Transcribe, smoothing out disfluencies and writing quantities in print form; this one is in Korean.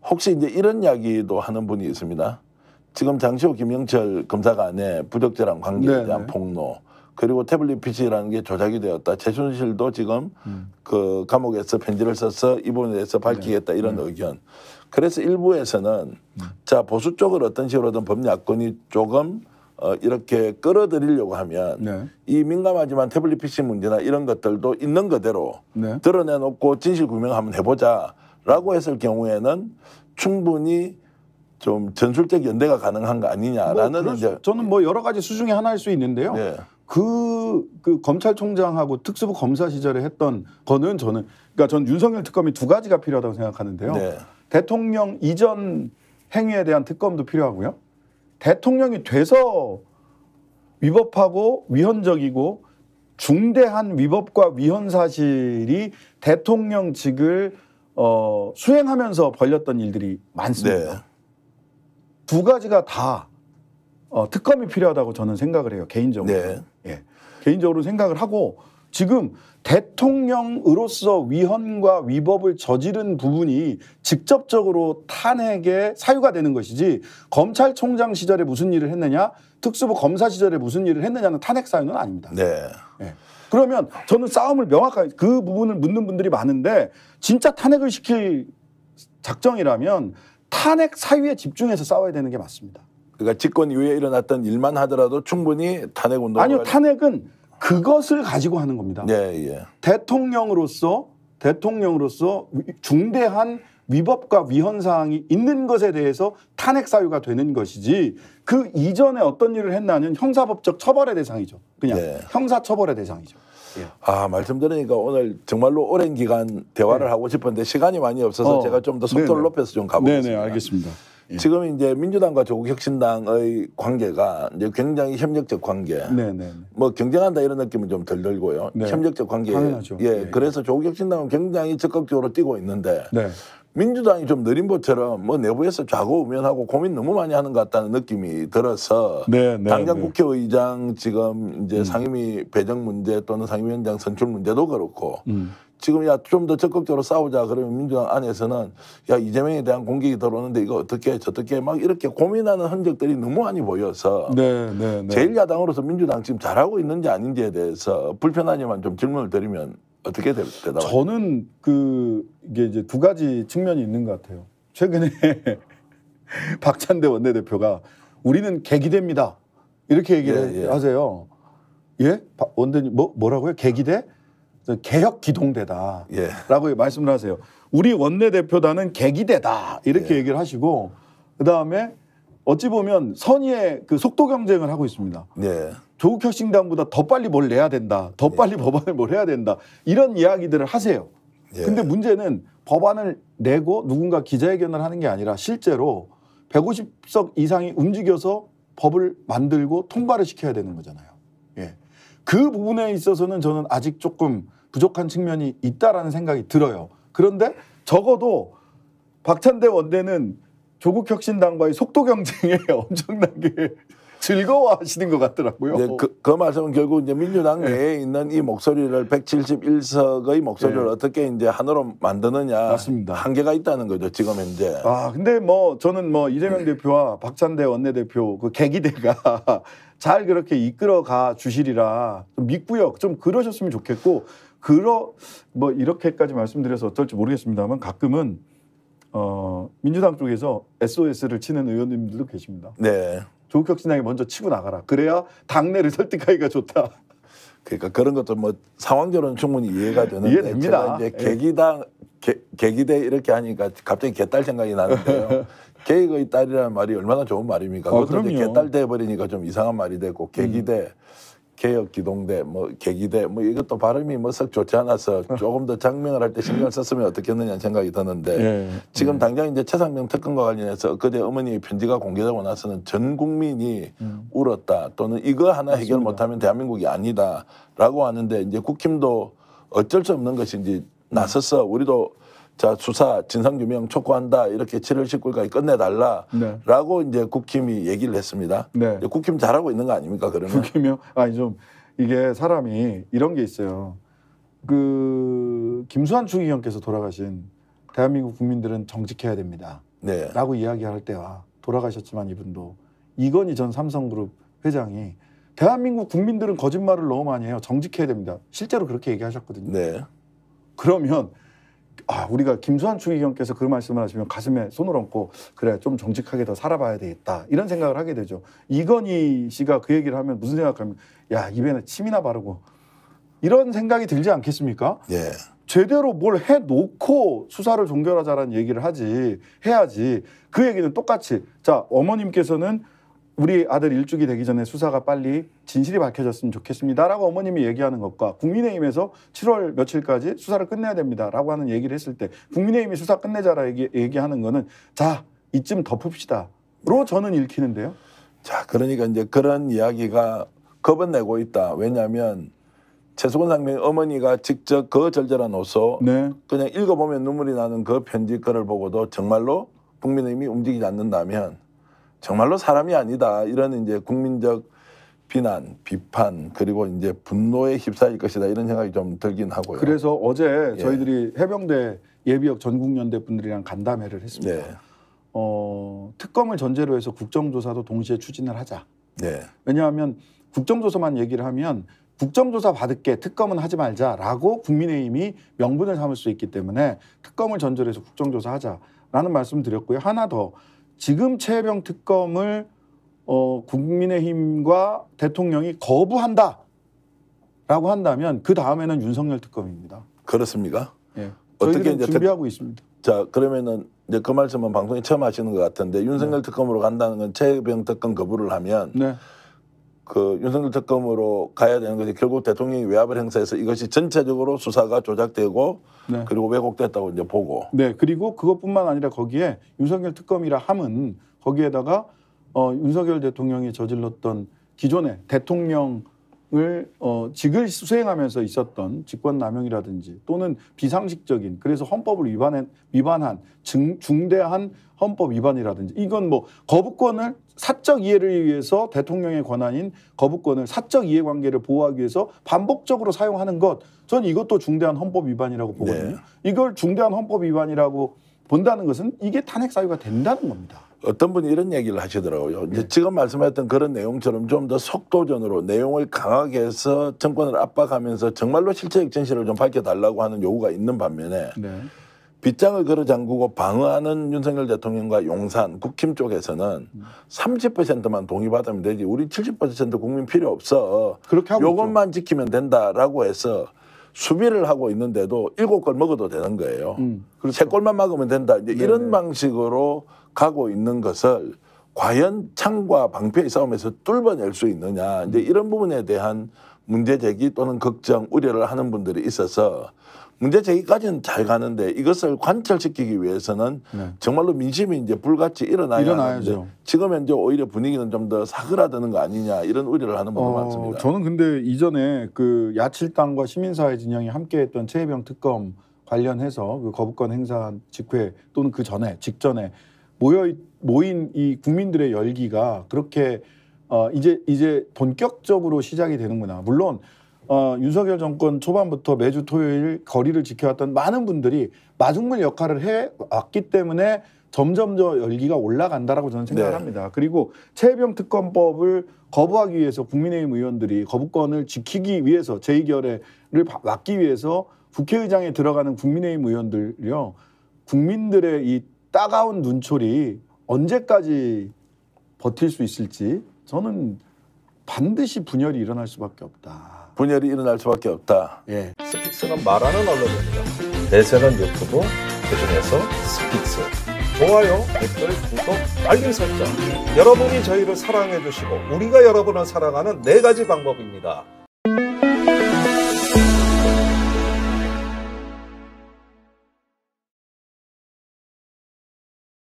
혹시 이제 이런 이야기도 하는 분이 있습니다. 지금 장시호 김영철 검사 간의 부적절한 관계에 대한 폭로, 그리고 태블릿 PC라는 게 조작이 되었다. 최순실도 지금 그 감옥에서 편지를 써서 이 부분에 대해서 밝히겠다 이런 의견. 그래서 일부에서는 자 보수 쪽을 어떤 식으로든 범야권이 조금 이렇게 끌어들이려고 하면 이 민감하지만 태블릿 PC 문제나 이런 것들도 있는 그대로 드러내놓고 진실 규명 한번 해보자라고 했을 경우에는 충분히 좀 전술적 연대가 가능한 거 아니냐라는 이제 저는 뭐 여러 가지 수 중에 하나일 수 있는데요. 그 검찰총장하고 특수부 검사 시절에 했던 거는 그러니까 전 윤석열 특검이 두 가지가 필요하다고 생각하는데요. 대통령 이전 행위에 대한 특검도 필요하고요. 대통령이 돼서 위법하고 위헌적이고 중대한 위법과 위헌 사실이 대통령직을 수행하면서 벌렸던 일들이 많습니다. 두 가지가 다 특검이 필요하다고 저는 생각을 해요. 개인적으로. 개인적으로 생각을 하고 지금 대통령으로서 위헌과 위법을 저지른 부분이 직접적으로 탄핵의 사유가 되는 것이지 검찰총장 시절에 무슨 일을 했느냐 특수부 검사 시절에 무슨 일을 했느냐는 탄핵 사유는 아닙니다. 그러면 저는 싸움을 명확하게 그 부분을 묻는 분들이 많은데 진짜 탄핵을 시킬 작정이라면 탄핵 사유에 집중해서 싸워야 되는 게 맞습니다. 그러니까 집권 이후에 일어났던 일만 하더라도 충분히 탄핵 운동 아니요. 탄핵은 그것을 가지고 하는 겁니다. 대통령으로서 중대한 위법과 위헌 사항이 있는 것에 대해서 탄핵 사유가 되는 것이지 그 이전에 어떤 일을 했나는 형사법적 처벌의 대상이죠. 그냥 형사처벌의 대상이죠. 말씀 들으니까 오늘 정말로 오랜 기간 대화를 하고 싶었는데 시간이 많이 없어서 제가 좀 더 속도를 높여서 좀 가보겠습니다. 알겠습니다. 지금 이제 민주당과 조국혁신당의 관계가 이제 굉장히 협력적 관계. 뭐 경쟁한다 이런 느낌은 좀 덜 들고요. 협력적 관계. 당연하죠. 그래서 조국혁신당은 굉장히 적극적으로 뛰고 있는데 민주당이 좀 느림보처럼 뭐 내부에서 좌고우면하고 고민 너무 많이 하는 것 같다는 느낌이 들어서 당장 국회의장 지금 이제 상임위 배정 문제 또는 상임위원장 선출 문제도 그렇고 지금 야 좀 더 적극적으로 싸우자 그러면 민주당 안에서는 야 이재명에 대한 공격이 들어오는데 이거 어떻게 저떻게 막 이렇게 고민하는 흔적들이 너무 많이 보여서 제1야당으로서 민주당 지금 잘하고 있는지 아닌지에 대해서 불편하지만 좀 질문을 드리면 어떻게 대답하세요? 저는 이게 이제 두 가지 측면이 있는 것 같아요. 최근에 박찬대 원내대표가 우리는 계기대입니다. 이렇게 얘기를 하세요. 원대님 뭐라고요? 계기대? 개혁기동대다. 라고 말씀을 하세요. 우리 원내대표단은 계기대다. 이렇게 얘기를 하시고 그다음에 어찌 보면 선의의 그 속도 경쟁을 하고 있습니다. 조국혁신당보다 더 빨리 뭘 내야 된다. 더 빨리 법안을 뭘 해야 된다. 이런 이야기들을 하세요. 근데 문제는 법안을 내고 누군가 기자회견을 하는 게 아니라 실제로 150석 이상이 움직여서 법을 만들고 통과를 시켜야 되는 거잖아요. 그 부분에 있어서는 저는 아직 조금 부족한 측면이 있다라는 생각이 들어요. 그런데 적어도 박찬대 원내는 조국혁신당과의 속도 경쟁에 엄청나게 즐거워하시는 것 같더라고요. 그 말씀은 결국 이제 민주당 내에 있는 이 목소리를 171석의 목소리를 어떻게 이제 하나로 만드느냐 한계가 있다는 거죠 지금 현재. 근데 뭐 저는 뭐 이재명 대표와 박찬대 원내대표 그 계기대가 잘 그렇게 이끌어가 주시리라 좀 믿고요. 좀 그러셨으면 좋겠고 뭐 이렇게까지 말씀드려서 어떨지 모르겠습니다만 가끔은 민주당 쪽에서 SOS를 치는 의원님들도 계십니다. 조국혁신당이 먼저 치고 나가라. 그래야 당내를 설득하기가 좋다. 그러니까 그런 것도 뭐 상황적으로는 충분히 이해가 되는데 이해됩니다. 제가 이제 계기대 이렇게 하니까 갑자기 개딸 생각이 나는데요. 계획의 딸이라는 말이 얼마나 좋은 말입니까? 그것도 이제 개딸 돼버리니까 좀 이상한 말이 되고 계기대, 개혁기동대, 뭐 계기대 뭐 이것도 발음이 뭐 썩 좋지 않아서 조금 더 장명을 할 때 신경을 썼으면 어떻겠느냐는 생각이 드는데 지금 당장 이제 최상병 특검과 관련해서 그제 어머니의 편지가 공개되고 나서는 전 국민이 울었다 또는 이거 하나 해결 못하면 대한민국이 아니다라고 하는데 이제 국힘도 어쩔 수 없는 것인지 나서서 우리도 자 수사 진상규명 촉구한다 이렇게 7월 19일까지 끝내달라라고 이제 국힘이 얘기를 했습니다. 국힘 잘하고 있는 거 아닙니까 그러면? 국힘이요? 아니 좀 이게 사람이 이런 게 있어요. 그 김수환 추기경께서 돌아가신 대한민국 국민들은 정직해야 됩니다. 네. 라고 이야기할 때와 돌아가셨지만 이분도 이건희 전 삼성그룹 회장이 대한민국 국민들은 거짓말을 너무 많이 해요. 정직해야 됩니다. 실제로 그렇게 얘기하셨거든요. 네. 그러면 우리가 김수환 추기경께서 그 말씀을 하시면 가슴에 손을 얹고 그래 좀 정직하게 더 살아봐야 되겠다 이런 생각을 하게 되죠. 이건희 씨가 그 얘기를 하면 무슨 생각하면 야 입에는 침이나 바르고 이런 생각이 들지 않겠습니까? 예. 제대로 뭘 해놓고 수사를 종결하자라는 얘기를 해야지. 그 얘기는 똑같이 자 어머님께서는 우리 아들 일주기 되기 전에 수사가 빨리 진실이 밝혀졌으면 좋겠습니다라고 어머님이 얘기하는 것과 국민의힘에서 7월 며칠까지 수사를 끝내야 됩니다라고 하는 얘기를 했을 때 국민의힘이 수사 끝내자라 얘기하는 거는 자 이쯤 덮읍시다로 저는 읽히는데요. 자 그러니까 이제 그런 이야기가 겁은 내고 있다. 왜냐하면 최수건 상명의 어머니가 직접 그 절절한 호소 네. 그냥 읽어보면 눈물이 나는 그 편지 글을 보고도 정말로 국민의힘이 움직이지 않는다면 정말로 사람이 아니다. 이런 이제 국민적 비난, 비판 그리고 이제 분노에 휩싸일 것이다. 이런 생각이 좀 들긴 하고요. 그래서 어제 저희들이 해병대 예비역 전국연대 분들이랑 간담회를 했습니다. 네. 특검을 전제로 해서 국정조사도 동시에 추진을 하자. 네. 왜냐하면 국정조사만 얘기를 하면 국정조사 받을게 특검은 하지 말자라고 국민의힘이 명분을 삼을 수 있기 때문에 특검을 전제로 해서 국정조사 하자라는 말씀을 드렸고요. 하나 더. 지금 최혜병 특검을 국민의힘과 대통령이 거부한다라고 한다면 그 다음에는 윤석열 특검입니다. 그렇습니까? 예. 어떻게 이제 준비하고 있습니다. 자 그러면은 이제 그 말씀은 방송에 처음 하시는 것 같은데 윤석열 특검으로 간다는 건 최혜병 특검 거부를 하면 그 윤석열 특검으로 가야 되는 것이 결국 대통령이 외압을 행사해서 이것이 전체적으로 수사가 조작되고 그리고 왜곡됐다고 이제 보고. 네. 그리고 그것뿐만 아니라 거기에 윤석열 특검이라 함은 거기에다가 윤석열 대통령이 저질렀던 기존의 대통령을 직을 수행하면서 있었던 직권남용이라든지 또는 비상식적인 그래서 헌법을 위반한 중대한 헌법 위반이라든지 이건 뭐 거부권을 사적 이해를 위해서 대통령의 권한인 거부권을 사적 이해관계를 보호하기 위해서 반복적으로 사용하는 것 저는 이것도 중대한 헌법 위반이라고 보거든요. 이걸 중대한 헌법 위반이라고 본다는 것은 이게 탄핵 사유가 된다는 겁니다. 어떤 분이 이런 얘기를 하시더라고요. 이제 지금 말씀하셨던 그런 내용처럼 좀 더 속도전으로 내용을 강하게 해서 정권을 압박하면서 정말로 실체적 진실을 좀 밝혀달라고 하는 요구가 있는 반면에 빗장을 걸어 잠그고 방어하는 윤석열 대통령과 용산, 국힘 쪽에서는 30%만 동의받으면 되지 우리 70% 국민 필요 없어. 그렇게 하고 요것만 지키면 된다라고 해서 수비를 하고 있는데도 7골 먹어도 되는 거예요. 3골만 막으면 된다. 이제 이런 방식으로 가고 있는 것을 과연 창과 방패의 싸움에서 뚫어낼 수 있느냐. 이제 이런 부분에 대한 문제 제기 또는 걱정, 우려를 하는 분들이 있어서 문제 제기까지는 잘 가는데 이것을 관철시키기 위해서는 정말로 민심이 이제 불같이 일어나야 하는데 지금 현재 오히려 분위기는 좀 더 사그라드는 거 아니냐 이런 우려를 하는 분도 많습니다. 저는 근데 이전에 그 야칠당과 시민사회 진영이 함께했던 최혜병 특검 관련해서 그 거부권 행사한 직후에 또는 그 전에 직전에 모인 이 국민들의 열기가 그렇게 이제 본격적으로 시작이 되는구나. 물론 윤석열 정권 초반부터 매주 토요일 거리를 지켜왔던 많은 분들이 마중물 역할을 해왔기 때문에 점점 더 열기가 올라간다라고 저는 생각을 합니다. 그리고 최혜병 특검법을 거부하기 위해서 국민의힘 의원들이 거부권을 지키기 위해서 제2결의를 막기 위해서 국회의장에 들어가는 국민의힘 의원들이요. 국민들의 이 따가운 눈초리 언제까지 버틸 수 있을지 저는 반드시 분열이 일어날 수밖에 없다. 분열이 일어날 수밖에 없다. 스픽스는 말하는 언론입니다. 대세는 유튜브, 그중에서 스픽스. 좋아요, 댓글, 구독, 알림 설정. 여러분이 저희를 사랑해 주시고 우리가 여러분을 사랑하는 4가지 방법입니다.